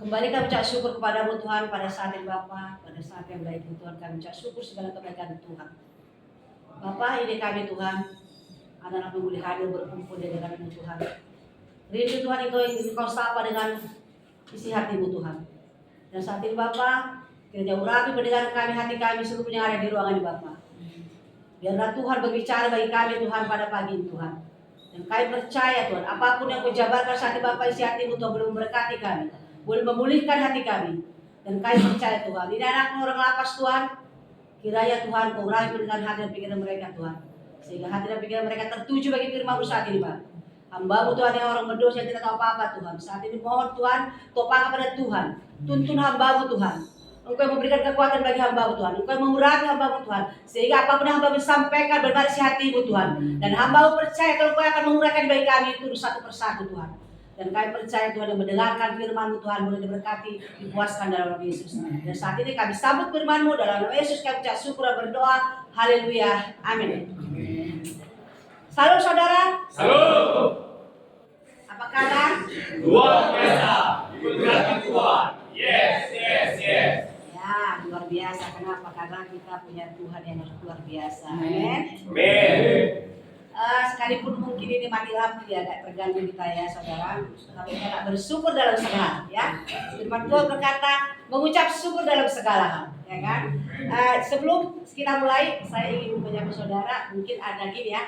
Kembali kami ucap syukur kepadamu Tuhan pada saat yang Bapa, pada saat yang baik Tuhan kami ucap syukur segala kebaikan Tuhan. Bapa, ini kami Tuhan, anak-anak yang boleh hadir berkumpul di hadapan Tuhan. Rindu Tuhan Engkau sapa dengan isi hatimu Tuhan. Dan saat ini Bapa, kiranya urapi pendengar kami, hati kami seluruh yang ada di ruangan ini Bapa. Biarlah Tuhan berbicara bagi kami Tuhan pada pagi ini Tuhan. Dan kami percaya Tuhan, apapun yang Kau jabarkan saat ini Bapa, isi hatimu Tuhan boleh memberkati kami, boleh memulihkan hati kami. Dan kami percaya Tuhan, ini anak orang lapas Tuhan, kiranya Tuhan Kau urapi dengan hati dan pikiran mereka Tuhan, sehingga hati dan pikiran mereka tertuju bagi firman-Mu saat ini Pak. Hamba-Mu Tuhan yang orang berdosa yang tidak tahu apa-apa Tuhan, saat ini mohon Tuhan topang kepada Tuhan, tuntun hamba-Mu Tuhan. Engkau memberikan kekuatan bagi hamba-Mu Tuhan, Engkau mengurapi hamba-Mu Tuhan, sehingga apapun yang hamba-Mu sampaikan berbaris hati-Mu Tuhan. Dan hamba-Mu percaya kalau Engkau akan menguraikan bagi kami itu satu persatu Tuhan. Dan kami percaya Tuhan yang mendengarkan firman-Mu Tuhan boleh diberkati, dipuaskan dalam nama Yesus. Dan saat ini kami sambut firman-Mu dalam nama Yesus, kami ucap syukur dan berdoa. Haleluya. Amin. Salam saudara. Salam. Apa kabar? Luar biasa. Diberkati Tuhan. Yes. Ya, luar biasa. Kenapa? Karena kita punya Tuhan yang luar biasa. Amin. Amin. Sekalipun mungkin ini mati lampu ya, agak terganggu kita ya saudara. Kalau kita tak bersyukur dalam segala ya. Firman Tuhan berkata mengucap syukur dalam segala hal, ya kan? Sebelum kita mulai, saya ingin menyapa saudara. Mungkin ada gini ya.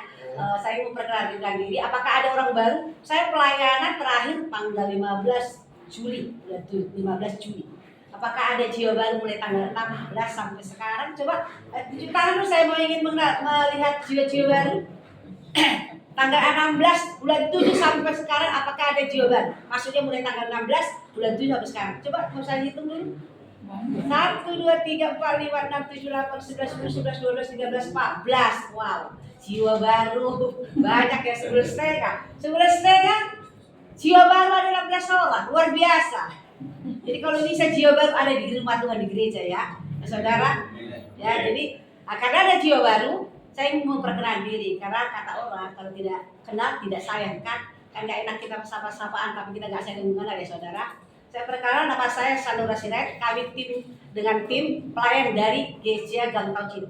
Saya ingin memperkenalkan diri. Apakah ada orang baru? Saya pelayanan terakhir tanggal 15 Juli, 15 Juli. Apakah ada jiwa baru mulai tanggal 16 sampai sekarang? Coba tunjuk tangan dulu, saya mau ingin melihat jiwa-jiwa baru. Tanggal 16 bulan 7 sampai sekarang, apakah ada jiwa baru? Maksudnya mulai tanggal 16 bulan 7 sampai sekarang. Coba mau saya hitung dulu. 1, 2, 3, 4, 5, 6, 7, 8, 9, 10, 11, 12, 13, 14. Wow, jiwa baru banyak ya. 10,5 jiwa baru ada 16 orang, luar biasa. Jadi kalau bisa jiwa baru ada di rumah Tuhan, di gereja ya saudara. Ya, jadi karena ada jiwa baru, saya ingin memperkenalkan diri. Karena kata orang kalau tidak kenal tidak sayang kan gak enak kita sapa-sapaan tapi kita gak sayang mengenal ya saudara. Saya perkenalkan, nama saya Sandra Sirait. Kami tim dengan tim pelayan dari Gereja Gang Taucin.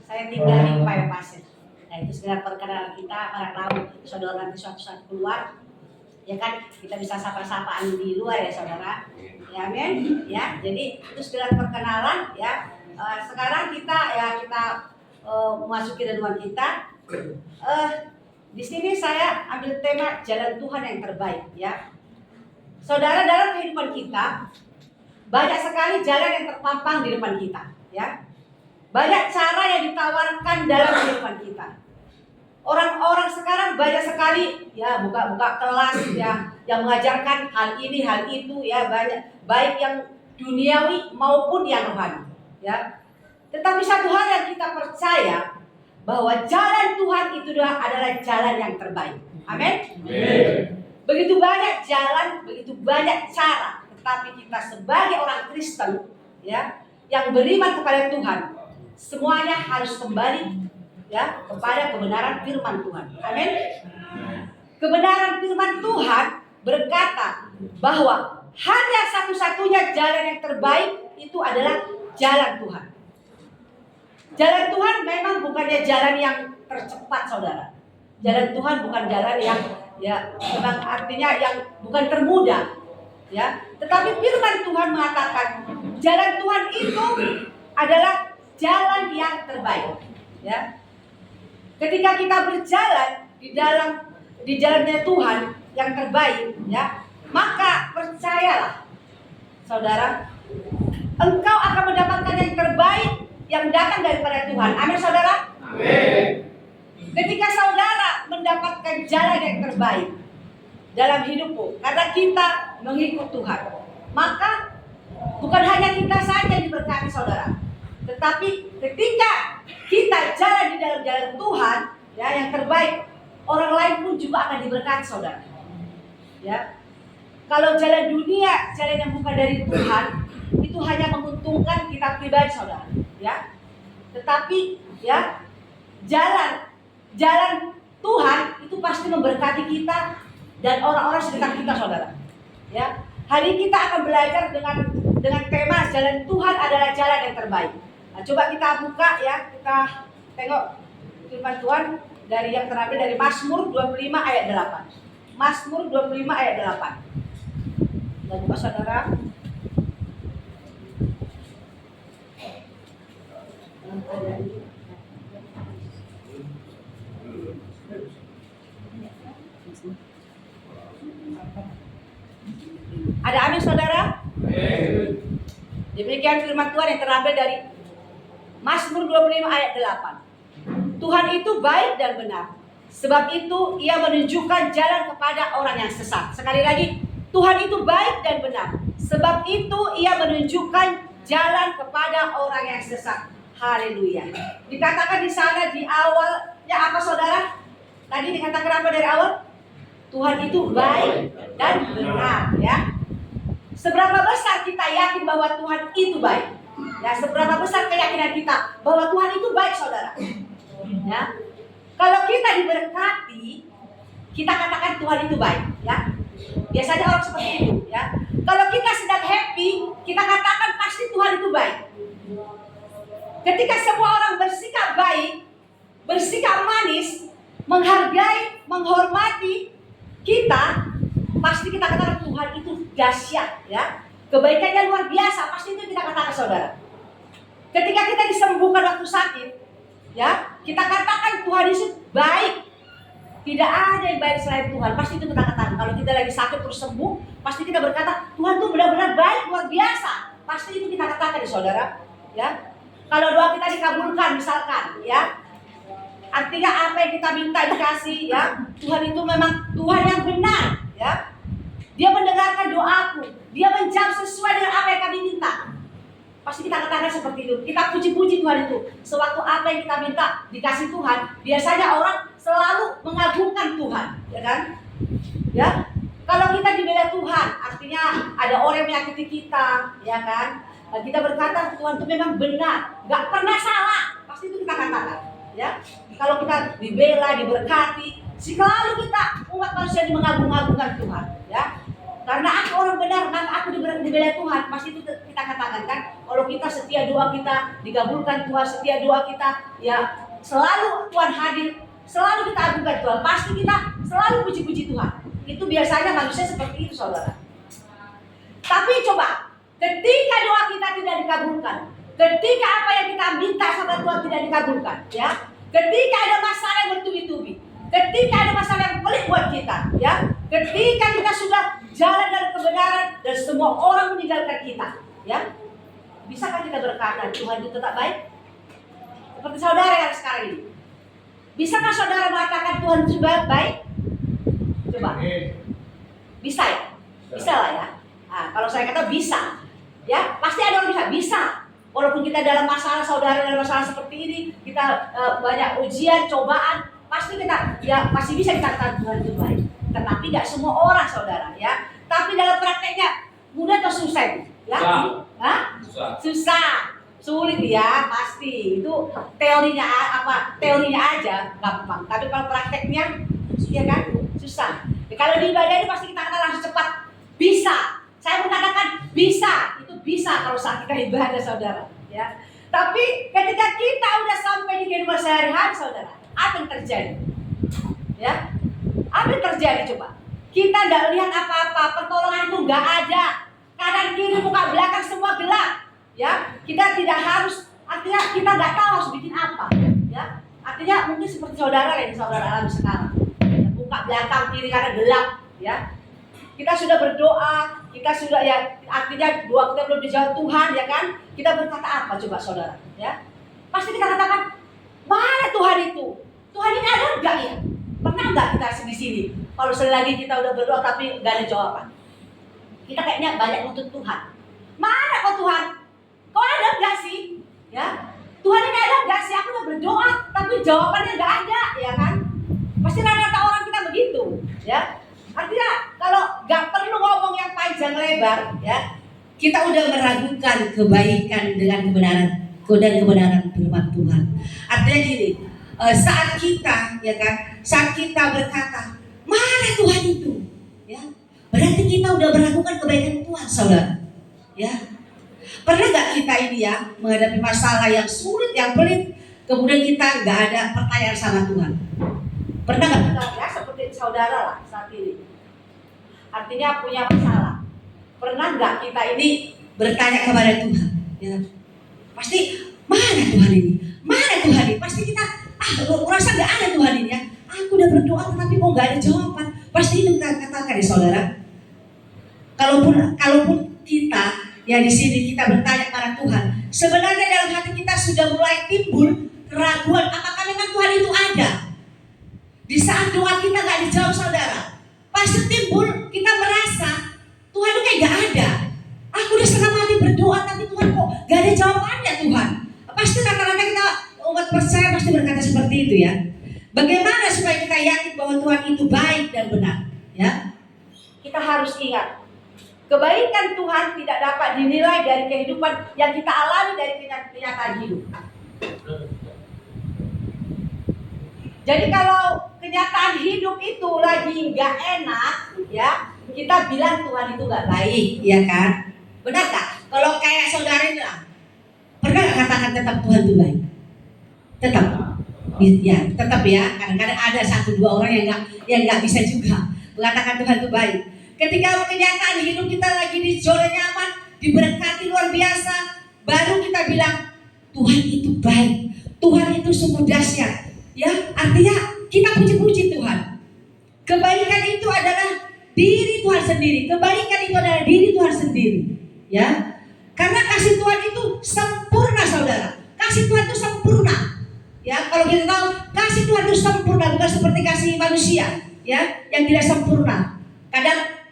Saya tinggal di Payo Pasir. Nah itu segala perkenalan kita, para tahu saudara nanti suatu saat keluar, ya kan kita bisa sapa-sapaan di luar ya saudara. Ya amin. Ya, jadi itu segala perkenalan ya. Sekarang kita memasuki renungan kita. Di sini saya ambil tema jalan Tuhan yang terbaik ya. Saudara, dalam kehidupan kita banyak sekali jalan yang terpampang di depan kita ya. Banyak cara yang ditawarkan dalam kehidupan kita. Orang-orang sekarang banyak sekali ya buka kelas ya yang mengajarkan hal ini hal itu ya, banyak baik yang duniawi maupun yang rohani ya. Tetapi satu hal yang kita percaya bahwa jalan Tuhan itu adalah jalan yang terbaik. Amin. Begitu banyak jalan, begitu banyak cara, tetapi kita sebagai orang Kristen ya yang beriman kepada Tuhan, semuanya harus kembali ya kepada kebenaran firman Tuhan. Amin. Kebenaran firman Tuhan berkata bahwa hanya satu-satunya jalan yang terbaik itu adalah jalan Tuhan. Jalan Tuhan memang bukannya jalan yang tercepat saudara. Jalan Tuhan bukan jalan yang ya memang artinya yang bukan termudah ya. Tetapi firman Tuhan mengatakan jalan Tuhan itu adalah jalan yang terbaik ya. Ketika kita berjalan di jalannya Tuhan yang terbaik ya, maka percayalah saudara, engkau akan mendapatkan yang terbaik yang datang daripada Tuhan. Amin saudara. Amin. Ketika saudara mendapatkan jalan yang terbaik dalam hidupmu karena kita mengikut Tuhan, maka bukan hanya kita saja yang diberkati saudara, tetapi ketika kita jalan di dalam jalan Tuhan ya yang terbaik, orang lain pun juga akan diberkati saudara. Ya. Kalau jalan dunia, jalan yang bukan dari Tuhan, itu hanya menguntungkan kita pribadi saudara, ya. Tetapi ya jalan Tuhan itu pasti memberkati kita dan orang-orang sekitar kita saudara. Ya. Hari ini kita akan belajar dengan tema jalan Tuhan adalah jalan yang terbaik. Nah, coba kita buka ya, kita tengok firman Tuhan dari yang terambil dari Mazmur 25 ayat 8. Mazmur 25 ayat 8. Dan buka saudara. Ada amin saudara? Demikian firman Tuhan yang terambil dari Mazmur 25 ayat 8. Tuhan itu baik dan benar. Sebab itu ia menunjukkan jalan kepada orang yang sesat. Sekali lagi, Tuhan itu baik dan benar. Sebab itu ia menunjukkan jalan kepada orang yang sesat. Haleluya. Dikatakan di sana di awal, ya apa saudara? Tadi dikatakan apa dari awal? Tuhan itu baik dan benar, ya. Seberapa besar kita yakin bahwa Tuhan itu baik? Ya, seberapa besar keyakinan kita bahwa Tuhan itu baik, saudara? Ya. Kalau kita diberkati, kita katakan Tuhan itu baik, ya. Biasanya orang seperti itu, ya. Kalau kita sedang happy, kita katakan pasti Tuhan itu baik. Ketika semua orang bersikap baik, bersikap manis, menghargai, menghormati kita, pasti kita katakan Tuhan itu dahsyat, ya. Kebaikannya luar biasa, pasti itu kita katakan, saudara. Ketika kita disembuhkan waktu sakit, ya, kita katakan Tuhan itu baik. Tidak ada yang baik selain Tuhan, pasti itu kita katakan. Kalau kita lagi sakit terus sembuh, pasti kita berkata Tuhan itu benar-benar baik, luar biasa. Pasti itu kita katakan, saudara, ya. Kalau doa kita dikabulkan misalkan, ya, artinya apa yang kita minta dikasih, ya. Tuhan itu memang Tuhan yang benar, ya. Dia mendengarkan doaku, dia menjawab sesuai dengan apa yang kami minta. Pasti kita katakan seperti itu. Kita puji-puji Tuhan itu. Sewaktu apa yang kita minta dikasih Tuhan, biasanya orang selalu mengagungkan Tuhan, ya kan? Ya. Kalau kita dibela Tuhan, artinya ada orang yang menyakiti kita, ya kan? Kita berkata Tuhan itu memang benar, nggak pernah salah. Pasti itu kita katakan, ya. Kalau kita dibela, diberkati, selalu kita umat manusia mengagung-agungkan Tuhan, ya. Karena aku orang benar, maka aku dibela Tuhan. Pasti itu kita katakan, kan. Kalau kita setia doa kita digabulkan Tuhan, setia doa kita, ya selalu Tuhan hadir, selalu kita agungkan Tuhan. Pasti kita selalu puji-puji Tuhan. Itu biasanya manusia seperti itu, saudara. Tapi coba, ketika doa kita tidak dikabulkan, ketika apa yang kita minta sama Tuhan tidak dikabulkan, ya, ketika ada masalah yang bertubi-tubi, ketika ada masalah yang pelik buat kita, ya, ketika kita sudah jalan dalam kebenaran dan semua orang meninggalkan kita, ya, bisakah kita berkata Tuhan itu tetap baik? Seperti saudara yang sekarang ini, bisakah saudara mengatakan Tuhan itu baik? Coba, bisa ya? Bisa lah ya. Nah, kalau saya kata bisa, ya, pasti ada orang bisa. Walaupun kita dalam masalah, saudara dalam masalah seperti ini, kita banyak ujian, cobaan, pasti kita, ya, masih bisa kita katakan Tuhan itu baik. Tetapi tidak semua orang, saudara, ya. Tapi dalam prakteknya mudah atau susah, ya? Susah, sulit, ya, pasti. Itu teorinya aja gampang. Tapi kalau prakteknya, ya kan, susah. Ya, kalau di ibadah ini pasti kita kata langsung cepat, bisa. Saya mengatakan bisa, itu bisa kalau saat kita ibadah, saudara, ya. Tapi ketika kita udah sampai di kehidupan sehari-hari, saudara, apa yang terjadi? Ya, apa yang terjadi coba? Kita tidak lihat apa-apa, pertolongan itu nggak ada. Kanan kiri muka belakang semua gelap. Ya, kita tidak harus, artinya kita nggak tahu harus bikin apa. Ya, artinya mungkin seperti saudara yang saudara alami sekarang. Ya, muka belakang kiri kanan gelap. Ya, kita sudah berdoa, kita sudah, ya, artinya doa kita belum dijawab Tuhan, ya kan? Kita berkata apa coba, saudara? Ya, pasti kita katakan mana Tuhan itu? Tuhan ini ada enggak ya? Pernah enggak kita di sini? Kalau selagi kita udah berdoa tapi enggak ada jawaban, kita kayaknya banyak nuntut Tuhan. Mana kok Tuhan? Kok ada enggak sih? Ya, Tuhan ini ada enggak sih? Aku udah berdoa tapi jawabannya enggak ada, ya kan? Pasti rata-rata orang kita begitu, ya. Artinya kalau enggak perlu ngomong yang panjang lebar, ya, kita udah meragukan kebaikan dengan kebenaran firman Tuhan. Artinya gini, saat kita, ya kan, saat kita berkata mana Tuhan itu, ya, berarti kita udah meragukan kebaikan Tuhan, saudara. Ya, pernah nggak kita ini ya menghadapi masalah yang sulit, yang pelit, kemudian kita nggak ada pertanyaan sama Tuhan? Pernah nggak kita ya seperti saudara lah saat ini? Artinya punya masalah. Pernah nggak kita ini bertanya kepada Tuhan? Ya, pasti mana Tuhan ini? Mana Tuhan ini? Pasti kita merasa nggak ada Tuhan ini ya. Aku udah berdoa tapi kok nggak ada jawaban. Pasti itu kita katakan ya saudara. Kalaupun kita ya di sini kita bertanya kepada Tuhan, sebenarnya dalam hati kita sudah mulai timbul keraguan apakah memang Tuhan itu ada. Di saat doa kita nggak dijawab saudara, pasti timbul kita merasa Tuhan itu kayak nggak ada. Aku udah setengah mati berdoa tapi Tuhan kok nggak ada jawabannya Tuhan. Pasti rata-rata kita umat percaya pasti berkata seperti itu ya. Bagaimana supaya kita yakin bahwa Tuhan itu baik dan benar? Ya, kita harus ingat kebaikan Tuhan tidak dapat dinilai dari kehidupan yang kita alami dari kenyataan hidup. Jadi kalau kenyataan hidup itu lagi nggak enak, ya kita bilang Tuhan itu nggak baik, ya kan? Benar tak? Kalau kayak saudara ini lah, pernah nggak katakan tetap Tuhan itu baik? Tetap, ya tetap ya. Kadang-kadang ada 1-2 orang yang nggak bisa juga mengatakan Tuhan itu baik. Ketika kenyataan hidup kita lagi di zona nyaman, diberkati luar biasa, baru kita bilang Tuhan itu baik, Tuhan itu sungguh dahsyat. Ya, artinya kita puji-puji Tuhan. Kebaikan itu adalah diri Tuhan sendiri. Kebaikan itu adalah diri Tuhan sendiri. Ya, karena kasih Tuhan itu sempurna, saudara. Kasih Tuhan itu sempurna. Ya, kalau kita tahu kasih Tuhan itu sempurna, bukan seperti kasih manusia, ya, yang tidak sempurna. Kadang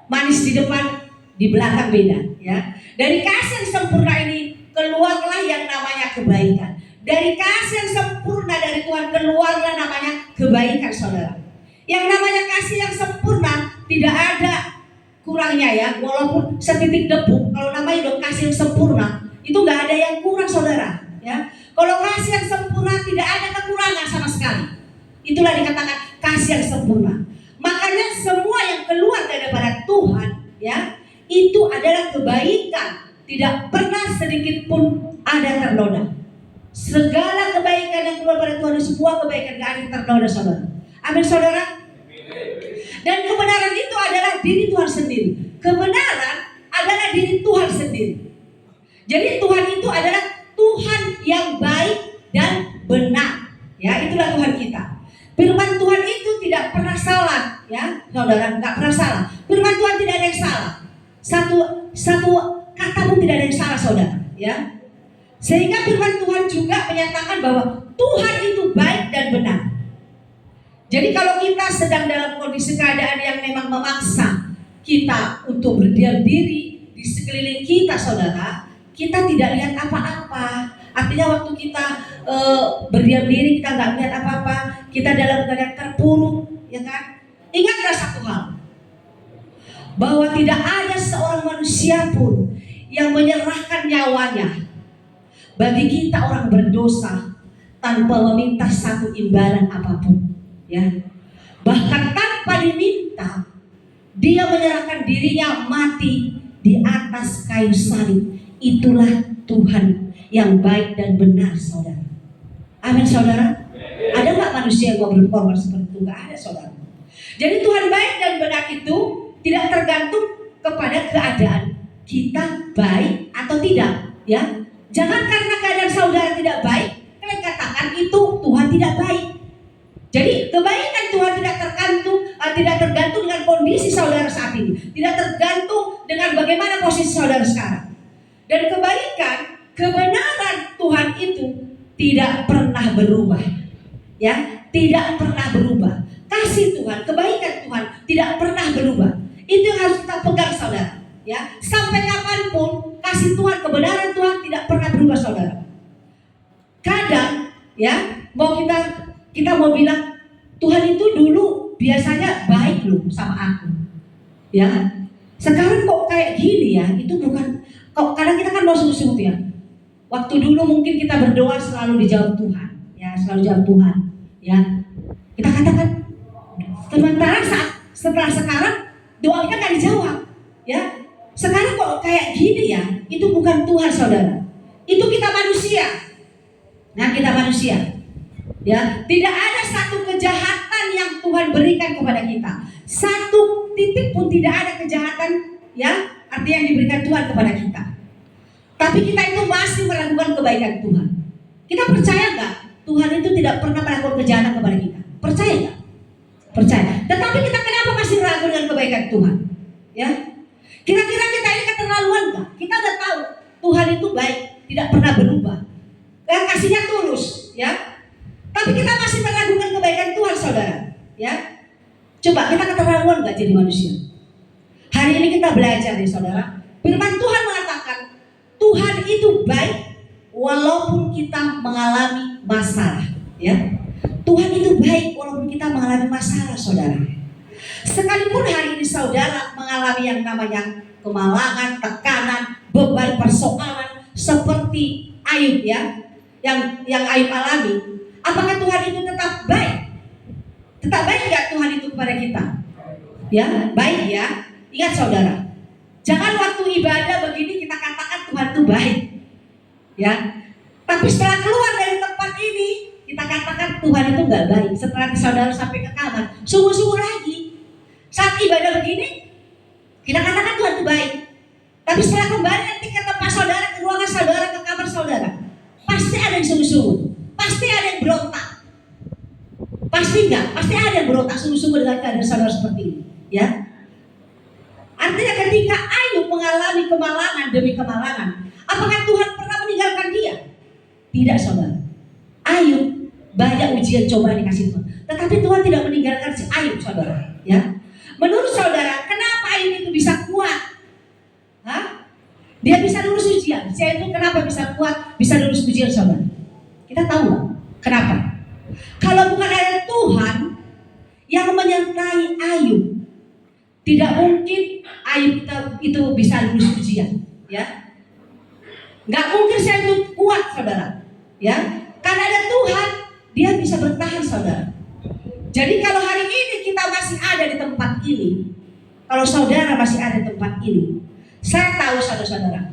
manis di depan, di belakang beda. Ya, dari kasih yang sempurna ini keluarlah yang namanya kebaikan. Dari kasih yang sempurna dari Tuhan keluarlah namanya kebaikan, saudara. Yang namanya kasih yang sempurna tidak ada kurangnya ya, walaupun setitik debu. Kalau namanya kasih yang sempurna itu nggak ada yang kurang, saudara. Ya, kalau kasih yang sempurna tidak ada kekurangan sama sekali. Itulah dikatakan kasih yang sempurna. Makanya semua yang keluar daripada Tuhan, ya, itu adalah kebaikan. Tidak pernah sedikit pun ada ternoda. Segala kebaikan yang keluar dari Tuhan itu sebuah kebaikan, gak ada yang ternoda, saudara. Amin, saudara. Dan kebenaran itu adalah diri Tuhan sendiri. Kebenaran adalah diri Tuhan sendiri. Jadi Tuhan itu adalah Tuhan yang baik dan benar. Ya, itulah Tuhan kita. Firman Tuhan itu tidak pernah salah, ya, saudara, nggak pernah salah. Firman Tuhan tidak ada yang salah. Satu kata pun tidak ada yang salah, saudara. Ya. Sehingga firman Tuhan juga menyatakan bahwa Tuhan itu baik dan benar. Jadi kalau kita sedang dalam kondisi keadaan yang memang memaksa kita untuk berdiam diri di sekeliling kita, saudara, kita tidak lihat apa-apa. Artinya waktu kita berdiam diri, kita nggak lihat apa-apa, kita dalam keadaan terpuruk, ya kan? Ingatlah satu hal, bahwa tidak ada seorang manusia pun yang menyerahkan nyawanya bagi kita orang berdosa tanpa meminta satu imbalan apapun, ya. Bahkan tanpa diminta, dia menyerahkan dirinya mati di atas kayu salib. Itulah Tuhan yang baik dan benar, saudara. Amin, saudara. Ada nggak manusia yang mau berkorban seperti itu? Nggak ada, saudara. Jadi Tuhan baik dan benar itu tidak tergantung kepada keadaan kita baik atau tidak, ya. Jangan karena keadaan saudara tidak baik, kalian katakan itu Tuhan tidak baik. Jadi kebaikan Tuhan tidak tergantung dengan kondisi saudara saat ini, tidak tergantung dengan bagaimana posisi saudara sekarang. Dan kebenaran Tuhan itu tidak pernah berubah, ya, tidak pernah berubah. Kasih Tuhan, kebaikan Tuhan tidak pernah berubah. Itu yang harus kita pegang, saudara. Ya, sampai kapanpun kasih Tuhan, kebenaran Tuhan tidak pernah berubah, saudara. Kadang, ya, kita mau bilang Tuhan itu dulu biasanya baik loh sama aku, ya. Sekarang kok kayak gini ya? Itu bukan. Kok kadang kita kan mau sungut-sungut ya. Waktu dulu mungkin kita berdoa selalu dijawab Tuhan, ya, selalu jawab Tuhan, ya. Kita katakan sementara setelah sekarang doa kita nggak dijawab. Ya, sekarang kok kayak gini ya? Itu bukan Tuhan, saudara. Itu kita manusia. Nah, kita manusia. Ya, tidak ada satu kejahatan yang Tuhan berikan kepada kita. Satu titik pun tidak ada kejahatan, ya, artinya yang diberikan Tuhan kepada kita. Tapi kita itu masih meragukan kebaikan Tuhan. Kita percaya nggak Tuhan itu tidak pernah melakukan kejahatan kepada kita? Percaya nggak? Percaya. Tetapi kita kenapa masih ragu dengan kebaikan Tuhan? Ya, kira-kira kita ini keterlaluan nggak? Kita udah tahu Tuhan itu baik, tidak pernah berubah. Dan kasihnya tulus, ya. Tapi kita masih meragukan kebaikan Tuhan, saudara. Ya, coba kita keterlaluan nggak jadi manusia? Hari ini kita belajar nih, saudara. Firman Tuhan mengatakan Tuhan itu baik walaupun kita mengalami masalah. Ya, Tuhan itu baik walaupun kita mengalami masalah, saudara. Sekalipun hari ini saudara mengalami yang namanya kemalangan, tekanan, beban, persoalan seperti Ayub, ya, yang Ayub alami, apakah Tuhan itu tetap baik? Tetap baik nggak Tuhan itu kepada kita? Ya, baik ya. Ingat saudara, jangan waktu ibadah begini kita katakan Tuhan itu baik, ya. Tapi setelah keluar dari tempat ini kita katakan Tuhan itu nggak baik. Setelah saudara sampai ke kamar, sungguh-sungguh lagi. Saat ibadah begini kita katakan Tuhan itu baik. Tapi setelah kembali nanti ke tempat saudara, ke ruangan saudara, ke kamar saudara, pasti ada yang sungguh-sungguh, pasti ada yang berontak. Pasti enggak? Pasti ada yang berontak sungguh-sungguh dengan keadaan saudara seperti ini, ya. Artinya ketika Ayub mengalami kemalangan demi kemalangan, apakah Tuhan pernah meninggalkan dia? Tidak, saudara. Ayub banyak ujian cobaan dikasih Tuhan, tetapi Tuhan tidak meninggalkan si Ayub, saudara, ya. Menurut saudara, kenapa Ayub itu bisa kuat? Hah? Dia bisa lulus ujian. Saya itu kenapa bisa kuat, bisa lulus ujian, saudara? Kita tahu nggak? Kenapa? Kalau bukan ada Tuhan yang menyertai Ayub, tidak mungkin Ayub itu bisa lulus ujian, ya. Nggak mungkin saya itu kuat, saudara, ya. Karena ada Tuhan, dia bisa bertahan, saudara. Jadi kalau hari ini kita masih ada di tempat ini, kalau saudara masih ada di tempat ini, saya tahu saudara-saudara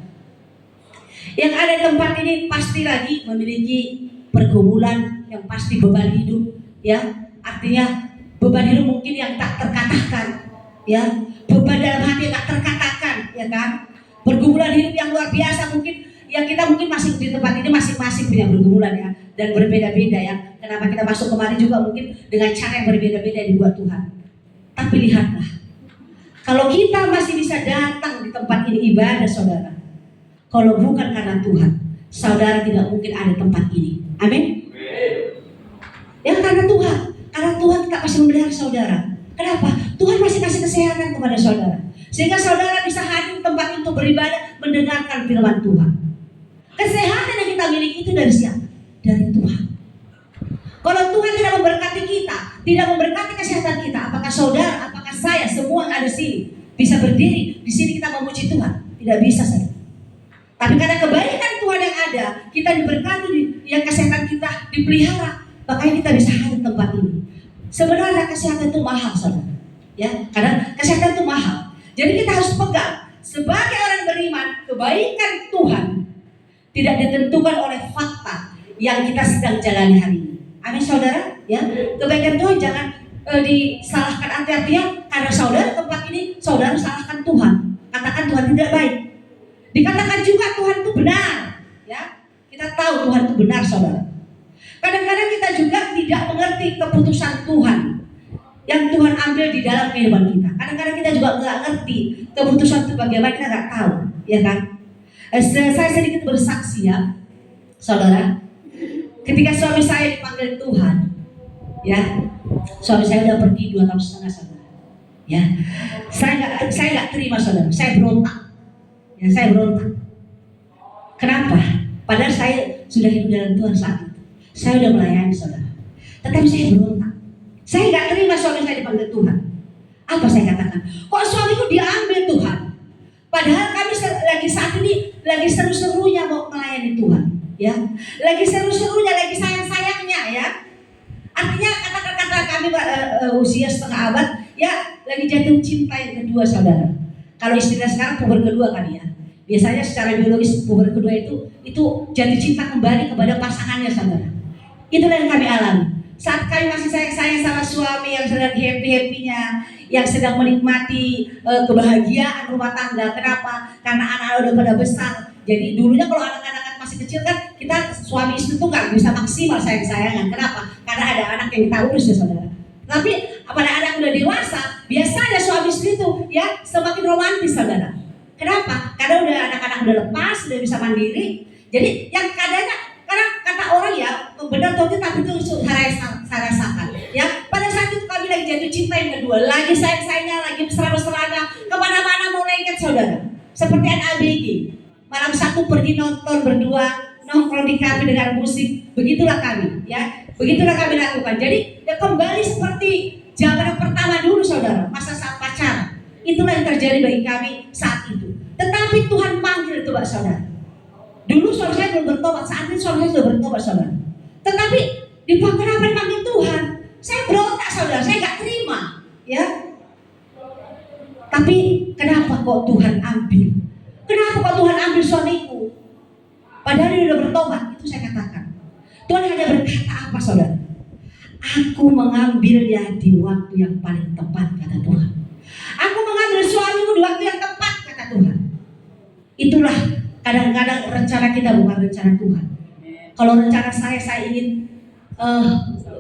yang ada di tempat ini pasti lagi memiliki pergumulan yang pasti beban hidup, ya. Artinya beban hidup mungkin yang tak terkatakan, ya. Beban dalam hati yang tak terkatakan, ya kan. Pergumulan hidup yang luar biasa mungkin yang kita mungkin masih di tempat ini masing-masing punya pergumulan, ya, dan berbeda-beda, ya. Kenapa kita masuk kemari juga mungkin dengan cara yang berbeda-beda dibuat Tuhan. Tapi lihatlah, kalau kita masih bisa datang di tempat ini ibadah, saudara, kalau bukan karena Tuhan, saudara tidak mungkin ada di tempat ini. Amin. Ya, karena Tuhan kita masih memelihara saudara. Kenapa? Tuhan masih kasih kesehatan kepada saudara, sehingga saudara bisa hadir di tempat itu beribadah, mendengarkan firman Tuhan. Kesehatan yang kita miliki itu dari siapa? Dari Tuhan. Kalau Tuhan tidak memberkati kita, tidak memberkati kesehatan kita, apakah saudara, apakah saya, semua yang ada di sini bisa berdiri di sini kita memuji Tuhan? Tidak bisa, saudara. Tapi karena kebaikan Tuhan yang ada, kita diberkati, yang kesehatan kita dipelihara, makanya kita bisa hadir di tempat ini. Sebenarnya kesehatan itu mahal, saudara, ya, karena kesehatan itu mahal. Jadi kita harus pegang sebagai orang beriman, kebaikan Tuhan tidak ditentukan oleh fakta yang kita sedang jalani hari ini. Amin, saudara, ya. Kebaikan Tuhan jangan disalahkan, artinya karena saudara tempat ini saudara salahkan Tuhan, katakan Tuhan tidak baik. Dikatakan juga Tuhan itu benar, ya. Kita tahu Tuhan itu benar, saudara. Kadang-kadang kita juga tidak mengerti keputusan Tuhan yang Tuhan ambil di dalam kehidupan kita. Kadang-kadang kita juga nggak ngerti keputusan itu bagaimana, kita nggak tahu, ya kan. Saya sedikit bersaksi, ya, saudara. Ketika suami saya dipanggil Tuhan, ya, suami saya udah pergi 2 tahun setengah, saudara. Ya, saya nggak terima, saudara. Saya berontak, ya, saya berontak. Kenapa? Padahal saya sudah hidup dalam Tuhan saat itu. Saya udah melayani, saudara. Tetapi saya berontak. Saya nggak terima suami saya dipanggil Tuhan. Apa saya katakan? Kok suamiku diambil Tuhan? Padahal kami lagi saat ini lagi seru-serunya mau melayani Tuhan, ya. Lagi seru-serunya, lagi sayang-sayangnya, ya. Artinya kata-kata kami usia setengah abad, ya, lagi jatuh cinta yang kedua saudara. Kalau istilah sekarang puber kedua kali ya. Biasanya secara biologis puber kedua itu jatuh cinta kembali kepada pasangannya saudara. Itulah yang kami alami. Saat kami masih sayang sama suami yang sedang happy-happynya, yang sedang menikmati kebahagiaan rumah tangga. Kenapa? Karena anak-anak udah pada besar. Jadi dulunya kalau anak-anak masih kecil kan kita suami istri tuh nggak bisa maksimal sayang-sayangan. Kenapa? Karena ada anak yang kita urus ya saudara. Tapi pada anak udah dewasa, biasanya suami istri itu ya semakin romantis saudara. Kenapa? Karena udah anak-anak udah lepas, udah bisa mandiri. Jadi yang kadangnya, karena kata orang ya benar atau tidak, tapi itu saya rasakan. Ya pada saat itu kami lagi jatuh cinta yang kedua, lagi sayang-sayangnya, lagi mesra-mesranya, kemana-mana mau lengket saudara. Seperti ABG, malam Sabtu pergi nonton berdua, nongkrong di kafe dengan musik. Begitulah kami, ya. Begitulah kami lakukan. Jadi ya kembali seperti zaman pertama dulu saudara, masa saat pacaran. Itulah yang terjadi bagi kami saat itu. Tetapi Tuhan panggil itu Pak saudara. Dulu suami saya belum bertobat, saat ini suami saya sudah bertobat saudara. Tetapi kenapa dipanggil Tuhan? Saya berontak saudara, saya gak terima, ya. Tapi kenapa kok Tuhan ambil? Kenapa kok Tuhan ambil suamiku? Padahal dia sudah bertobat, itu saya katakan. Tuhan hanya berkata apa saudara? Aku mengambilnya di waktu yang paling tepat, kata Tuhan. Aku mengambil suamimu di waktu yang tepat, kata Tuhan. Itulah kadang-kadang rencana kita bukan rencana Tuhan. Kalau rencana saya ingin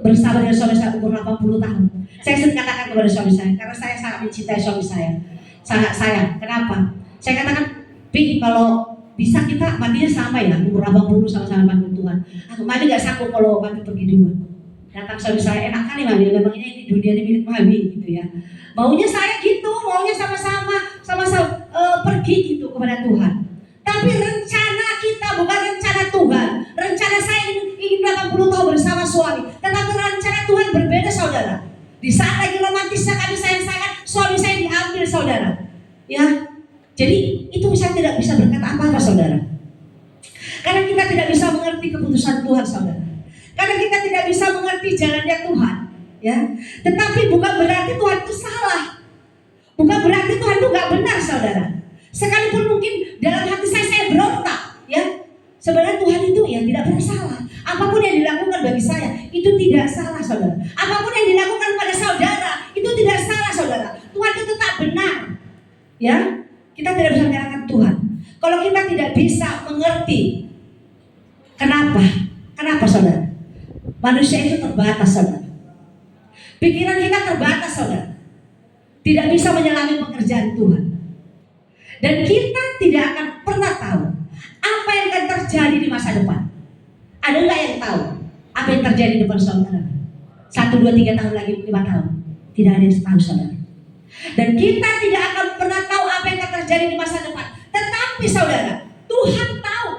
bersama dengan suami saya umur 80 tahun. Saya sering katakan kepada suami saya, karena saya sangat mencintai suami saya, sangat sayang. Kenapa? Saya katakan, Pi, kalau bisa kita matinya sama ya, umur 80 sama-sama panggil Tuhan. Aku mati gak sanggup kalau mati pergi dulu. Datang suami saya, enak kali mami, memangnya ini dunia ini milik mami gitu ya. Maunya saya gitu, maunya sama-sama pergi gitu kepada Tuhan. Tapi rencana kita bukan rencana Tuhan. Rencana saya ingin 80 tahun bersama suami, tetapi rencana Tuhan berbeda saudara. Di saat lagi romantisnya kami sayang-sayang, suami saya diambil saudara. Ya, jadi itu saya tidak bisa berkata apa-apa saudara. Karena kita tidak bisa mengerti keputusan Tuhan saudara. Karena kita tidak bisa mengerti jalannya Tuhan, ya. Tetapi bukan berarti Tuhan itu salah. Bukan berarti Tuhan itu nggak benar saudara. Sekalipun mungkin dalam hati saya berontak, ya. Sebenarnya Tuhan itu ya tidak pernah salah. Apapun yang dilakukan bagi saya itu tidak salah saudara. Apapun yang dilakukan pada saudara itu tidak salah saudara. Tuhan itu tetap benar, ya. Kita tidak bisa menyalahkan Tuhan. Kalau kita tidak bisa mengerti, kenapa saudara? Manusia itu terbatas saudara. Pikiran kita terbatas saudara. Tidak bisa menyelami pekerjaan Tuhan. Dan kita tidak akan pernah tahu apa yang akan terjadi di masa depan. Ada nggak yang tahu apa yang terjadi di depan saudara? 1, 2, 3 tahun lagi, 5 tahun. Tidak ada yang tahu saudara. Dan kita tidak akan pernah tahu apa yang akan terjadi di masa depan. Tetapi saudara, Tuhan tahu.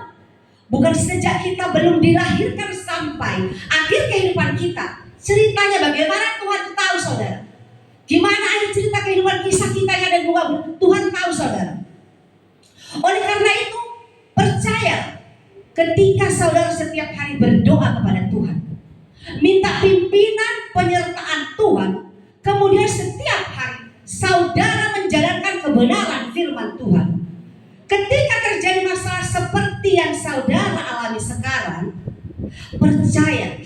Bukan sejak kita belum dilahirkan sampai akhir kehidupan kita. Ceritanya bagaimana Tuhan tahu saudara. Gimana akhir cerita kehidupan kisah kita yang ada di bawah Tuhan tahu saudara. Oleh karena itu percaya ketika saudara setiap hari berdoa kepada Tuhan, minta pimpinan penyertaan Tuhan, kemudian setiap hari saudara menjalankan kebenaran firman Tuhan. Ketika terjadi masalah seperti yang saudara alami sekarang, percaya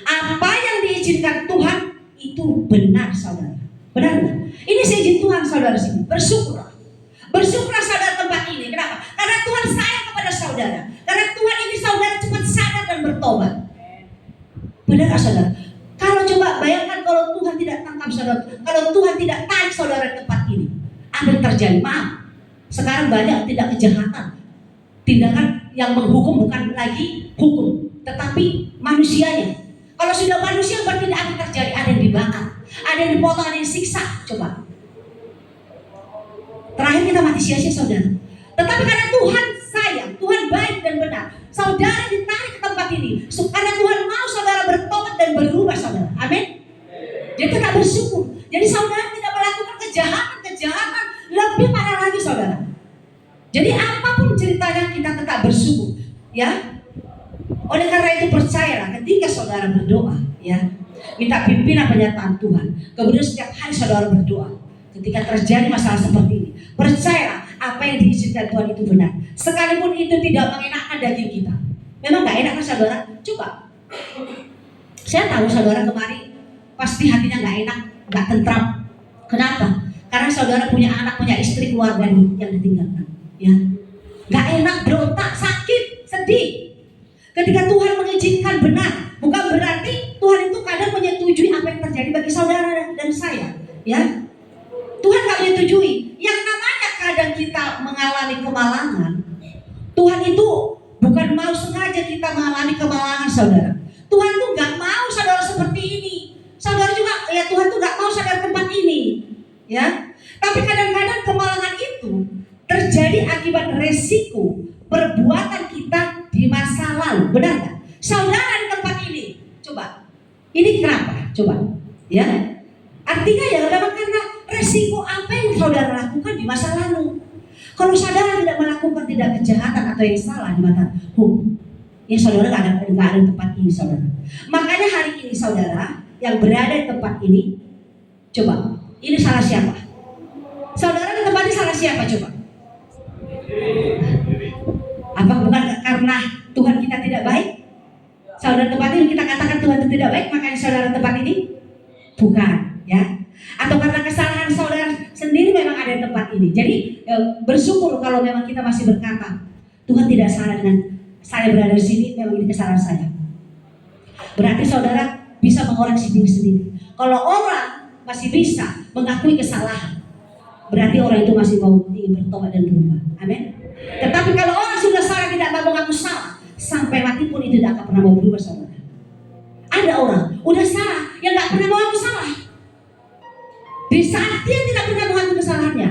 apa yang diizinkan Tuhan itu benar saudara. Benar nggak? Ini seizin Tuhan saudara sini. Bersyukurlah. Bersyukurlah saudara tempat ini. Kenapa? Karena Tuhan sayang kepada saudara. Karena Tuhan ingin saudara cepat sadar dan bertobat. Benar nggak saudara? Kalau coba bayangkan kalau Tuhan tidak tangkap saudara, kalau Tuhan tidak tarik saudara di tempat ini, apa yang terjadi? Maaf. Sekarang banyak tindak kejahatan. Tindakan yang menghukum bukan lagi hukum, tetapi manusianya. Kalau sudah manusia bertindak akan terjadi, ada yang dibakar, ada yang dipotong, ada yang disiksa. Coba. Terakhir kita mati sia-sia saudara. Tetapi karena Tuhan sayang, Tuhan baik dan benar, saudara ditarik ke tempat ini. Karena Tuhan mau saudara bertobat dan berubah saudara. Amin. Jadi kita bersyukur. Jadi saudara tidak melakukan kejahatan lebih parah lagi saudara. Jadi apapun ceritanya kita tetap bersyukur, ya. Oleh karena itu percayalah ketika saudara berdoa, ya, minta pimpinan penyertaan Tuhan. Kemudian setiap hari saudara berdoa. Ketika terjadi masalah seperti ini, percayalah apa yang diizinkan Tuhan itu benar. Sekalipun itu tidak mengenakan daging kita. Memang gak enak kan saudara? Coba. Saya tahu saudara kemarin pasti hatinya gak enak, gak tentram. Kenapa? Karena saudara punya anak, punya istri, keluarga yang ditinggalkan. Ya, gak enak, berontak, sakit, sedih. Ketika Tuhan mengizinkan benar, bukan berarti Tuhan itu kadang menyetujui apa yang terjadi bagi saudara dan saya. Ya, Tuhan gak menyetujui. Yang namanya kadang kita mengalami kemalangan, Tuhan itu bukan mau sengaja kita mengalami kemalangan saudara. Tuhan tuh gak mau saudara seperti ini. Saudara juga, ya Tuhan tuh gak mau saudara tempat ini. Ya, tapi kadang-kadang kemalangan itu terjadi akibat resiko perbuatan kita di masa lalu. Benar gak? Saudara di tempat ini, coba. Ini kenapa? Coba. Ya, artinya ya memang karena resiko apa yang saudara lakukan di masa lalu. Kalau saudara tidak melakukan tidak kejahatan atau yang salah di mata hukum, ya saudara nggak ada tempat ini saudara. Makanya hari ini saudara yang berada di tempat ini, coba, ini salah siapa? Saudara di tempat ini salah siapa coba? Apa bukan karena Tuhan kita tidak baik? Saudara tempat ini kita katakan Tuhan itu tidak baik, makanya saudara tempat ini? Bukan, ya. Atau karena kesalahan saudara sendiri memang ada di tempat ini. Jadi bersyukur kalau memang kita masih berkata Tuhan tidak salah dengan saya berada di sini, memang ini kesalahan saya. Berarti saudara bisa mengoreksi diri sendiri. Kalau orang masih bisa mengakui kesalahan, berarti orang itu masih mau ingin bertobat dan berubah. Amin. Tetapi kalau orang sudah salah tidak mau mengaku salah, sampai mati pun itu tidak akan pernah mau berubah saudara. Ada orang udah salah yang nggak pernah mau mengaku salah. Di saat dia tidak pernah mengaku kesalahannya,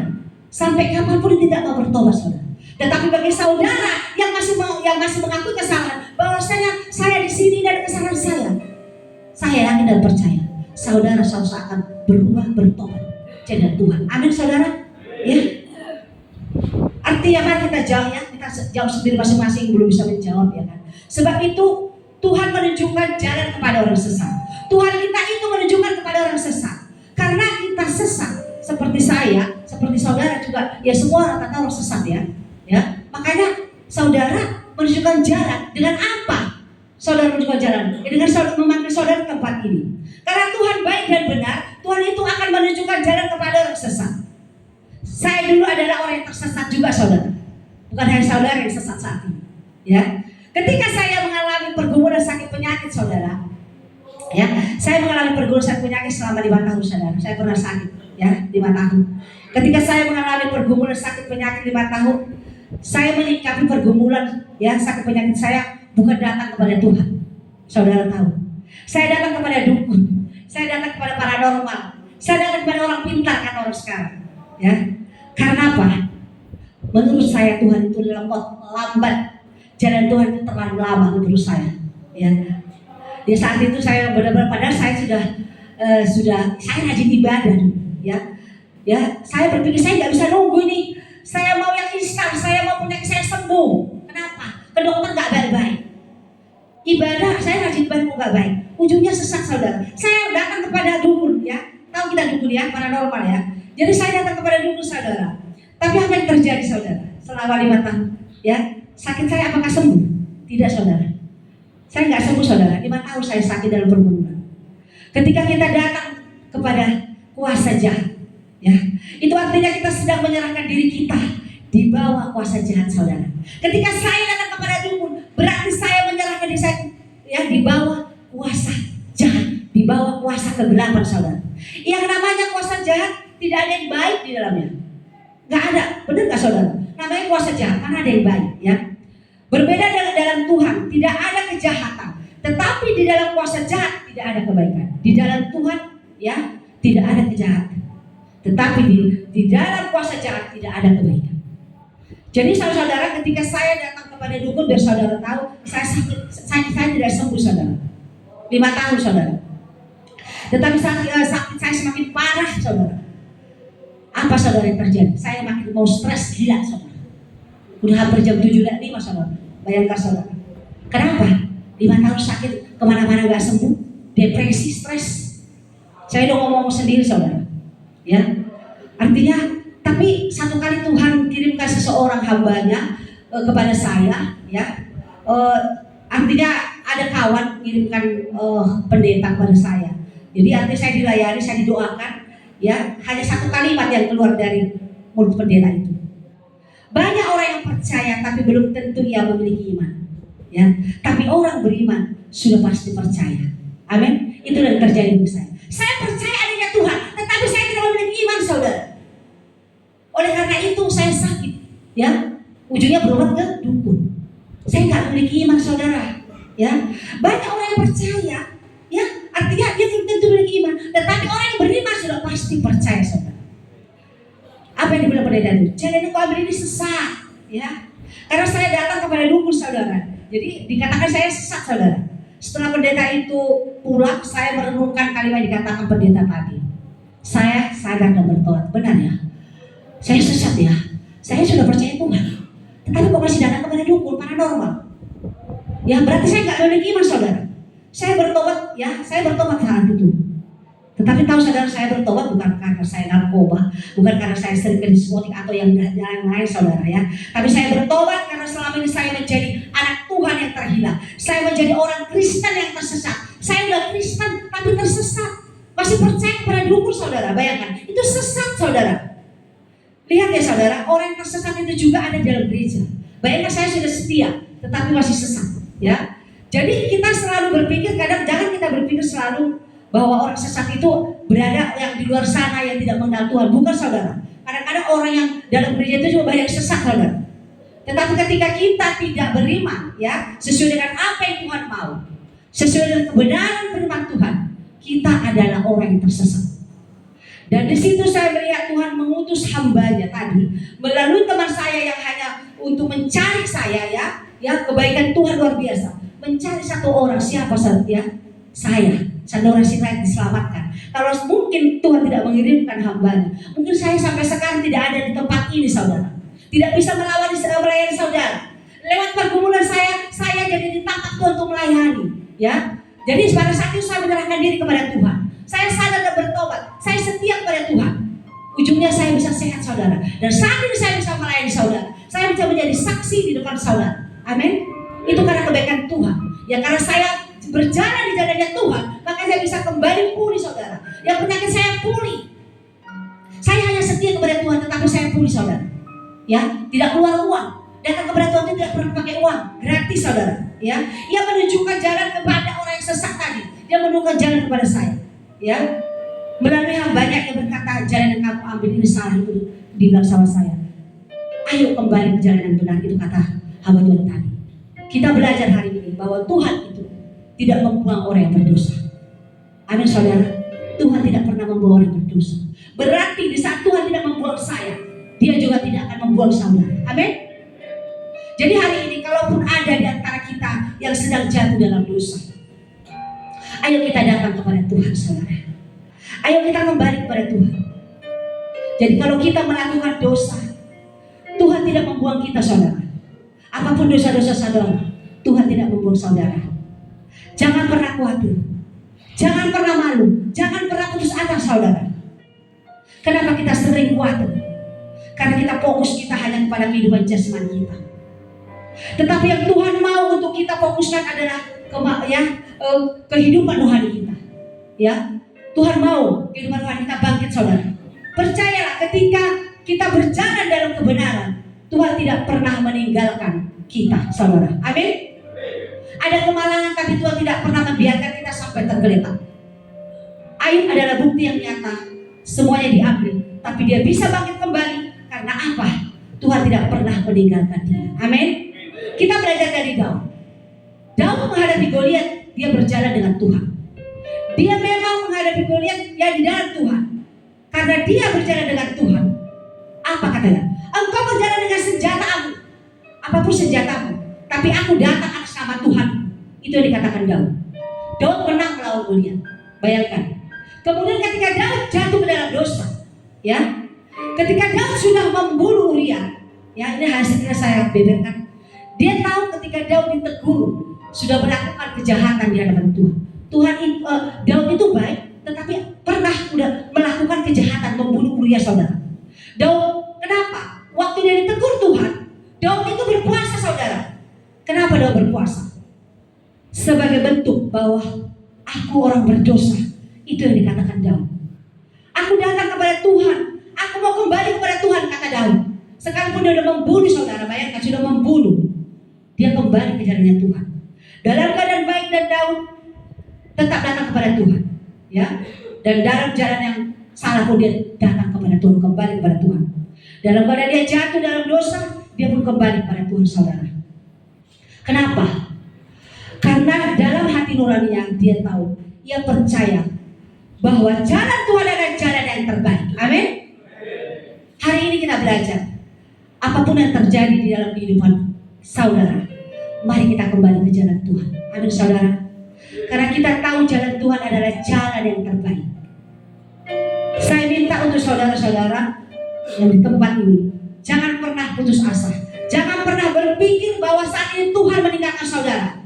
sampai kapanpun dia tidak mau bertobat saudara. Tetapi bagi saudara yang masih mengaku kesalahan, bahwasanya saya di sini dan kesalahan saya yakin dan percaya, saudara akan berubah bertobat jadi Tuhan. Amin saudara. Ya. Artinya mari kita jawab ya, kita jawab sendiri masing-masing, belum bisa menjawab ya kan. Sebab itu Tuhan menunjukkan jalan kepada orang sesat. Tuhan kita itu menunjukkan kepada orang sesat. Karena kita sesat, seperti saya, seperti saudara juga, ya semua rata-rata orang sesat ya. Ya, makanya saudara menunjukkan jalan dengan apa? Saudara menunjukkan jalan ya, dengan saudara memanggil saudara ke tempat ini. Karena Tuhan baik dan benar, Tuhan itu akan menunjukkan jalan kepada orang sesat. Saya dulu adalah orang yang tersesat juga saudara. Bukan hanya saudara yang sesat saat ini. Ya, ketika saya mengalami pergumulan sakit penyakit saudara, ya, saya mengalami pergumulan sakit penyakit selama 5 tahun saudara. Saya pernah sakit ya 5 tahun. Ketika saya mengalami pergumulan sakit penyakit 5 tahun, saya menyikapi pergumulan ya sakit penyakit saya bukan datang kepada Tuhan. Saudara tahu. Saya datang kepada dukun. Saya datang kepada paranormal. Saya datang kepada orang pintar kata orang sekarang. Ya. Karena apa? Menurut saya Tuhan itu lambat. Jalan Tuhan itu terlalu lama menurut saya. Ya. Di saat itu saya benar-benar padahal saya sudah saya rajin ibadah, ya. Ya, saya berpikir saya nggak bisa nunggu nih. Saya mau yang instan, saya mau punya saya sembuh. Kenapa? Ke dokter nggak baik-baik. Ibadah saya rajin ibadah nggak baik. Ujungnya sesat saudara. Saya datang kepada dukun, ya. Tahu kita dukun ya, paranormal ya. Jadi saya datang kepada dukun saudara. Tapi apa yang terjadi saudara? Selama 5 tahun, ya. Sakit saya apakah sembuh? Tidak saudara. Saya nggak sembuh saudara, 5 tahun saya sakit dalam pergumulan. Ketika kita datang kepada kuasa jahat, ya, itu artinya kita sedang menyerahkan diri kita di bawah kuasa jahat saudara. Ketika saya datang kepada dukun, berarti saya menyerahkan diri saya ya di bawah kuasa jahat, di bawah kuasa kegelapan saudara. Yang namanya kuasa jahat tidak ada yang baik di dalamnya, nggak ada, benar nggak saudara? Namanya kuasa jahat, mana ada yang baik, ya. Berbeda dengan dalam Tuhan, tidak ada kejahatan. Tetapi di dalam kuasa jahat tidak ada kebaikan. Di dalam Tuhan, ya, tidak ada kejahatan. Tetapi di dalam kuasa jahat tidak ada kebaikan. Jadi saudara, ketika saya datang kepada dukun, biar saudara tahu, saya sakit tidak sembuh saudara. 5 tahun saudara. Tetapi sakit saya semakin parah saudara. Apa saudara yang terjadi? Saya makin mau stres gila saudara. Udah hampir jam 7.05 saudara. Bayangkan saudara. Kenapa? 5 tahun sakit kemana-mana gak sembuh, depresi, stres. Saya udah ngomong sendiri saudara, ya. Artinya, tapi satu kali Tuhan kirimkan seseorang hambanya kepada saya, ya. Artinya ada kawan kirimkan pendeta kepada saya. Jadi artinya saya dilayani, saya didoakan, ya. Hanya satu kalimat yang keluar dari mulut pendeta itu. Banyak orang yang percaya tapi belum tentu ia memiliki iman, ya. Tapi orang beriman sudah pasti percaya. Amin. Itu yang terjadi di saya. Saya percaya adanya Tuhan, tetapi saya tidak memiliki iman, saudara. Oleh karena itu saya sakit, ya. Ujungnya berobat ke dukun. Saya nggak memiliki iman, saudara. Ya, banyak orang yang percaya, ya. Artinya dia belum tentu memiliki iman, tetapi orang yang beriman sudah pasti percaya, saudara. Apa yang dibilang pendeta itu? Jalan yang kau ambil ini sesat, ya. Karena saya datang kepada dukun, saudara. Jadi dikatakan saya sesat, saudara. Setelah pendeta itu pulang, saya merenungkan kalimat yang dikatakan pendeta tadi. Saya sadar dan bertobat. Benar ya? Saya sesat ya. Saya sudah percaya Tuhan, tetapi kok masih datang kepada dukun paranormal? Ya berarti saya nggak memiliki iman, saudara. Saya bertobat, ya. Saya bertobat saat itu. Tetapi tahu saudara, saya bertobat bukan karena saya narkoba, bukan karena saya sering ke diskotik atau yang lain, saudara, ya. Tapi saya bertobat karena selama ini saya menjadi anak Tuhan yang terhilang. Saya menjadi orang Kristen yang tersesat. Saya udah Kristen tapi tersesat. Masih percaya kepada dukun, saudara. Bayangkan, itu sesat, saudara. Lihat ya saudara, orang yang tersesat itu juga ada dalam gereja. Bayangkan saya sudah setia, tetapi masih sesat, ya. Jadi kita selalu berpikir, kadang jangan kita berpikir selalu bahwa orang sesat itu berada yang di luar sana yang tidak mengenal Tuhan. Bukan, saudara. Kadang-kadang orang yang dalam gereja itu juga banyak sesat, saudara. Tetapi ketika kita tidak beriman, ya, sesuai dengan apa yang Tuhan mau, sesuai dengan kebenaran firman Tuhan, kita adalah orang yang tersesat. Dan di situ saya melihat Tuhan mengutus hambanya tadi melalui teman saya yang hanya untuk mencari saya, ya kebaikan Tuhan luar biasa, mencari satu orang. Siapa saja? Saya. Saudara si lain diselamatkan. Kalau mungkin Tuhan tidak mengirimkan hambanya, mungkin saya sampai sekarang tidak ada di tempat ini, saudara. Tidak bisa melayani saudara. Lewat pergumulan saya jadi ditangkap Tuhan untuk melayani, ya. Jadi pada saat itu saya menyerahkan diri kepada Tuhan. Saya sadar dan bertobat. Saya setia kepada Tuhan. Ujungnya saya bisa sehat, saudara. Dan saat ini saya bisa melayani saudara. Saya bisa menjadi saksi di depan saudara. Amin. Itu karena kebaikan Tuhan. Ya karena saya berjalan di jalannya Tuhan, maka saya bisa kembali pulih, saudara. Yang penyakit saya pulih. Saya hanya setia kepada Tuhan, tetapi saya pulih, saudara. Ya, tidak keluar uang. Datang kepada Tuhan itu tidak perlu pakai uang, gratis, saudara. Ya, Ia menunjukkan jalan kepada orang yang sesat tadi. Dia menunjukkan jalan kepada saya. Ya, melalui hambanya yang berkata, jalan yang kamu ambil ini salah, itu dibilang sama saya. Ayo kembali ke jalan yang benar, itu kata hamba Tuhan tadi. Kita belajar hari ini bahwa Tuhan itu tidak membuang orang yang berdosa. Amin, saudara. Tuhan tidak pernah membuang orang yang berdosa. Berarti di saat Tuhan tidak membuang saya, Dia juga tidak akan membuang saudara. Amin. Jadi hari ini kalaupun ada di antara kita yang sedang jatuh dalam dosa, ayo kita datang kepada Tuhan, saudara. Ayo kita kembali kepada Tuhan. Jadi kalau kita melakukan dosa, Tuhan tidak membuang kita, saudara. Apapun dosa-dosa saudara, Tuhan tidak membuang saudara. Jangan pernah khawatir, jangan pernah malu, jangan pernah putus asa, saudara. Kenapa kita sering khawatir? Karena kita fokus kita hanya kepada kehidupan jasmani kita. Tetapi yang Tuhan mau untuk kita fokuskan adalah kehidupan rohani kita. Ya, Tuhan mau kehidupan rohani kita bangkit, saudara. Percayalah, ketika kita berjalan dalam kebenaran, Tuhan tidak pernah meninggalkan kita, saudara. Amin. Ada kemalangan, tapi Tuhan tidak pernah membiarkan kita sampai tergeletak. Ayub adalah bukti yang nyata. Semuanya diambil, tapi dia bisa bangkit kembali. Karena apa? Tuhan tidak pernah meninggalkan dia. Amin. Kita belajar dari Daud. Daud menghadapi Goliat, dia berjalan dengan Tuhan. Dia memang menghadapi Goliat yang di dalam Tuhan. Karena dia berjalan dengan Tuhan. Apa katanya? Engkau berjalan dengan senjatamu, apapun senjatamu, tapi aku datang atas nama Tuhan. Itu yang dikatakan Daud. Daud menang melawan Goliat. Bayangkan. Kemudian ketika Daud jatuh ke dalam dosa, ya, ketika Daud sudah membunuh Uria, ya ini hasilnya saya beberkan. Dia tahu ketika Daud ditegur sudah melakukan kejahatan di hadapan Tuhan. Daud itu baik, tetapi pernah saudara. Daud, kenapa? Waktu dia ditegur Tuhan, Daud itu berpuasa saudara. Kenapa Daud berpuasa? Sebagai bentuk bahwa aku orang berdosa. Itu yang dikatakan Daud. Aku datang kepada Tuhan, aku mau kembali kepada Tuhan, kata Daud. Sekalipun dia sudah membunuh saudara, bayangkan sudah membunuh, dia kembali ke jalannya Tuhan. Dalam keadaan baik dan Daud tetap datang kepada Tuhan, ya. Dan dalam jalan yang salah pun dia datang kepada Tuhan, kembali kepada Tuhan. Dalam keadaan dia jatuh dalam dosa, dia pun kembali kepada Tuhan saudara. Kenapa? Karena dalam hati nuraninya dia tahu, ia percaya bahwa jalan Tuhan adalah jalan yang terbaik. Amin. Hari ini kita belajar, apapun yang terjadi di dalam kehidupan saudara, mari kita kembali ke jalan Tuhan. Amin saudara. Karena kita tahu jalan Tuhan adalah jalan yang terbaik. Saya minta untuk saudara-saudara yang di tempat ini, jangan pernah putus asa. Jangan pernah berpikir bahwa saat ini Tuhan meninggalkan saudara.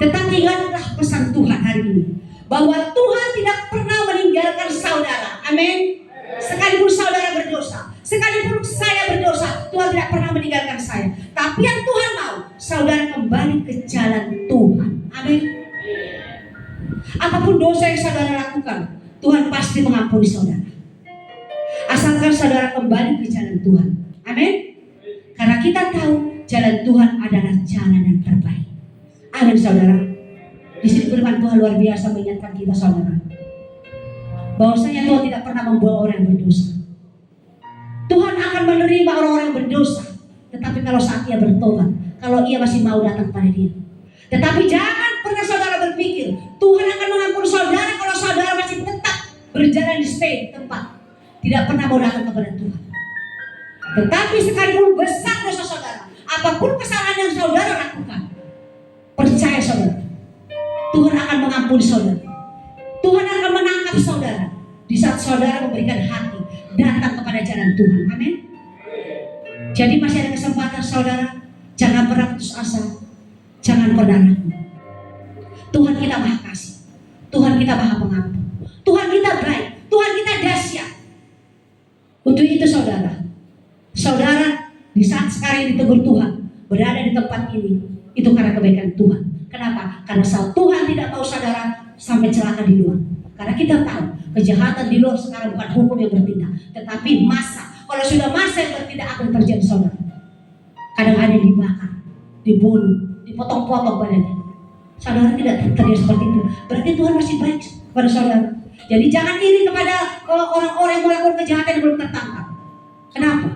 Tetapi ingatlah pesan Tuhan hari ini, bahwa Tuhan tidak pernah meninggalkan saudara. Amin. Sekalipun saudara berdosa, sekalipun saya berdosa, Tuhan tidak pernah meninggalkan saya. Tapi yang Tuhan mau, saudara kembali ke jalan Tuhan. Amin. Apapun dosa yang saudara lakukan, Tuhan pasti mengampuni saudara. Asalkan saudara kembali ke jalan Tuhan. Amin. Karena kita tahu jalan Tuhan adalah jalan yang terbaik. Amin saudara. Di sini firman Tuhan luar biasa mengingatkan kita saudara, bahwasanya Tuhan tidak pernah membawa orang yang berdosa. Tuhan akan menerima orang-orang yang berdosa, tetapi kalau saat ia bertobat, kalau ia masih mau datang pada dia. Tetapi jangan pernah saudara berpikir Tuhan akan mengampuni saudara kalau saudara masih tetap berjalan di stay di tempat, tidak pernah mau datang kepada Tuhan. Tetapi sekalipun besar dosa saudara, apapun kesalahan yang saudara lakukan, percaya saudara, Tuhan akan mengampuni saudara. Tuhan akan menangkap saudara di saat saudara memberikan hati datang kepada jalan Tuhan. Amin. Jadi masih ada kesempatan saudara, jangan pernah putus asa, jangan pernah ragu. Tuhan kita maha kasih, Tuhan kita maha pengampun, Tuhan kita baik, Tuhan kita dahsyat. Untuk itu saudara, saudara di saat sekarang ditegur Tuhan, berada di tempat ini, itu karena kebaikan Tuhan. Kenapa? Karena saat Tuhan tidak mau saudara sampai celaka di luar. Karena kita tahu kejahatan di luar sekarang bukan hukum yang bertindak, tetapi massa. Kalau sudah massa yang bertindak akan terjadi saudara. Kadang ada yang dibakar, dibunuh, dipotong-potong badannya. Saudara tidak terjadi seperti itu. Berarti Tuhan masih baik kepada saudara. Jadi jangan iri kepada orang-orang yang melakukan kejahatan yang belum tertangkap. Kenapa?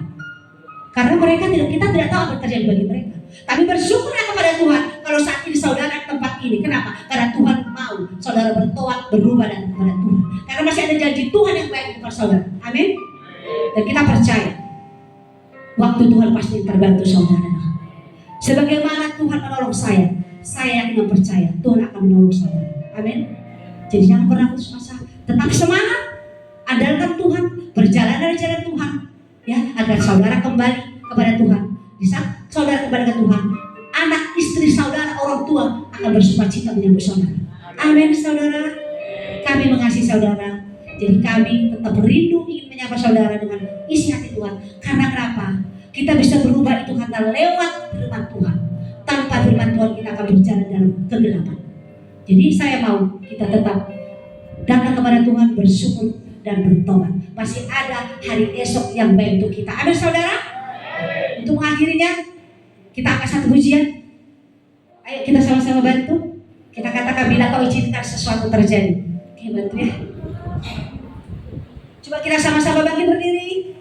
Karena mereka kita tidak tahu apa yang terjadi bagi mereka. Tapi bersyukurlah kepada Tuhan kalau saat ini saudara di tempat ini. Kenapa? Karena Tuhan mau saudara bertobat, berubah dan kepada Tuhan. Karena masih ada janji Tuhan yang baik kepada saudara. Amin. Dan kita percaya waktu Tuhan pasti terbantu saudara. Sebagaimana Tuhan menolong saya yakin dan percaya Tuhan akan menolong saudara. Amin. Jadi jangan pernah putus asa, tetap semangat, andalkan Tuhan, berjalan dari jalan Tuhan, ya, agar saudara kembali kepada Tuhan. Di saat saudara kembali ke Tuhan, anak istri saudara, orang tua akan bersukacita menyambut saudara. Amin saudara. Kami mengasihi saudara. Jadi kami tetap rindu ingin menyapa saudara dengan isi hati Tuhan. Karena kenapa? Kita bisa berubah itu karena lewat firman Tuhan. Tanpa firman Tuhan kita akan berjalan dalam kegelapan. Jadi saya mau kita tetap datang kepada Tuhan, bersyukur dan bertobat. Masih ada hari esok yang baik untuk kita. Amin saudara. Untuk mengakhirinya, kita akan satu pujian. Ayo kita sama-sama bantu. Kita katakan bila kau izinkan sesuatu terjadi. Oke, bantu ya. Coba kita sama-sama bangkit berdiri.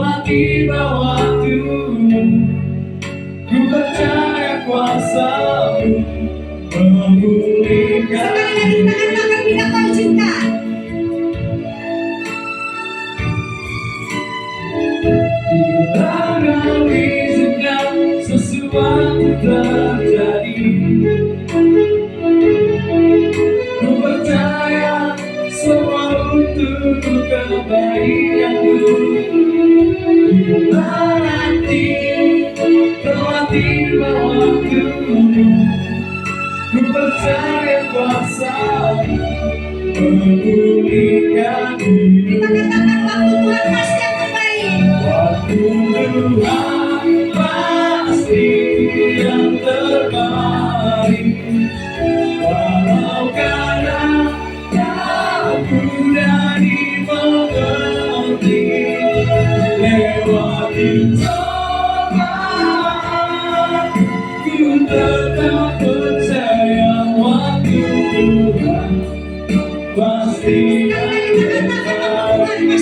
lewati waktu-Mu. Ku percaya kuasa-Mu memulihkan. Sekali lagi kita katakan bila Kau izinkan. Bila Kau izinkan sesuatu terjadi, ku percaya semua untuk kebaikanku. Bila nanti telah tiba waktu-Mu, ku percaya kuasa-Mu memulihkan Kita hidup. katakan waktu Tuhan pasti yang terbaik. Waktu Tuhan pasti yang terbaik. Walau kadang tak mudah dimengerti, lewati cobaan, ku tetap percaya waktu Tuhan pasti yang terbaik.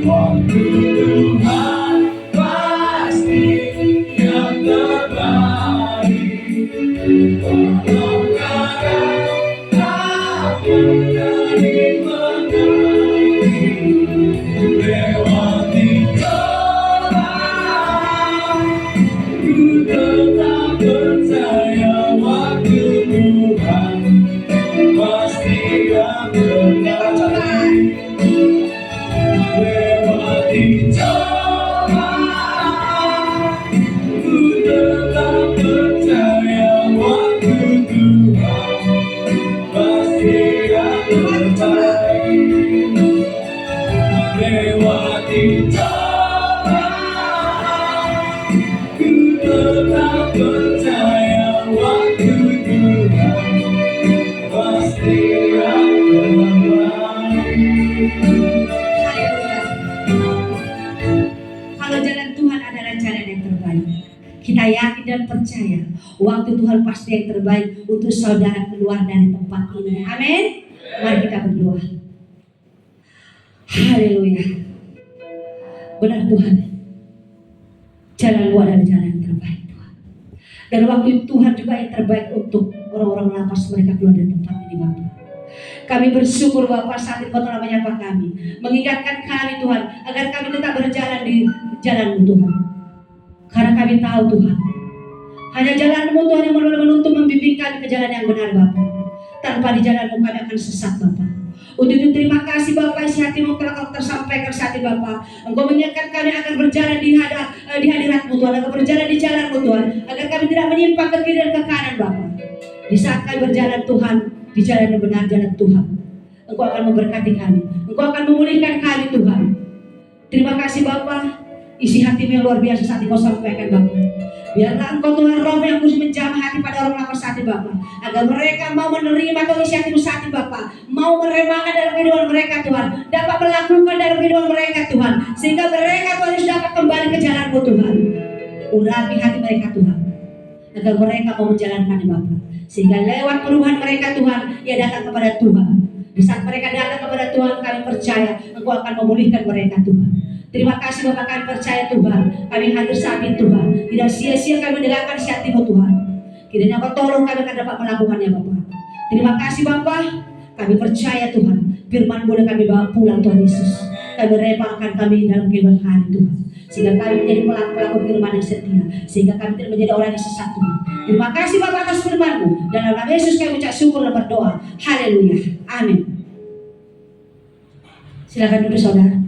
Waktu Tuhan pasti yang terbaik. Walau kadang tak mudah dimengerti, lewati cobaan, ku tetap percaya waktu Tuhan pasti yang terbaik. Lewati cobaan, ku tetap percaya waktu Tuhan pasti yang terbaik. Lewati cobaan, ku tetap percaya waktu Tuhan pasti yang terbaik. Haleluya. Kalau jalan Tuhan adalah jalan yang terbaik, kita yakin dan percaya waktu Tuhan pasti yang terbaik untuk saudara keluar dari tempat ini. Amin. Mari kita berdoa. Haleluya. Benar Tuhan, jalan-Mu adalah jalan yang terbaik Tuhan. Dan waktu Tuhan juga yang terbaik untuk orang-orang lapas mereka keluar dari tempat ini Bapak. Kami bersyukur Bapak saat ini Kau telah menyapa kami, mengingatkan kami Tuhan agar kami tetap berjalan di jalan-Mu Tuhan. Karena kami tahu Tuhan, hanya jalan-Mu Tuhan yang menuntun membimbing kami ke jalan yang benar Bapak. Tanpa di jalan-Mu kami akan sesat Bapak. Untuk itu terima kasih Bapak, isi hati-Mu telah Kau tersampaikan saat ini Bapak. Engkau mengingatkan kami agar berjalan di hadirat-Mu Tuhan, agar berjalan di jalan-Mu Tuhan, agar kami tidak menyimpang ke kiri dan ke kanan Bapak. Di saat kami berjalan Tuhan, di jalan yang benar, jalan Tuhan, Engkau akan memberkati kami, Engkau akan memulihkan kami Tuhan. Terima kasih Bapak, isi hati-Mu yang luar biasa saat ini Kau sampaikan Bapak. Biarlah Engkau Tuhan Roh yang khusus menjamah hati pada orang lapar saat ini Bapak, agar mereka mau menerima Tuhan isi hati-Mu saat ini Bapak, mau menerima dalam kehidupan mereka Tuhan, dapat melakukan dalam kehidupan mereka Tuhan, sehingga mereka Tuhan Yesus dapat kembali ke jalan-Mu Tuhan. Urapi hati mereka Tuhan, agar mereka mau menjalankan Bapak, sehingga lewat perubahan mereka Tuhan, ia datang kepada Tuhan. Di saat mereka datang kepada Tuhan, kami percaya Engkau akan memulihkan mereka Tuhan. Terima kasih Bapak, kami percaya Tuhan, kami hadir saat ini Tuhan, tidak sia-sia kami mendengarkan isi hati-Mu Tuhan. Kiranya Kau tolong kami akan dapat melakukannya Bapak. Terima kasih Bapak, kami percaya Tuhan, firman boleh kami bawa pulang Tuhan Yesus. Kami remakan kami dalam kehidupan kami Tuhan, sehingga kami menjadi pelaku firman yang setia, sehingga kami tidak menjadi orang yang sesat Tuhan. Terima kasih Bapak atas firman-Mu. Dalam nama Yesus kami ucap syukur dan berdoa. Haleluya. Amin. Silakan duduk saudara.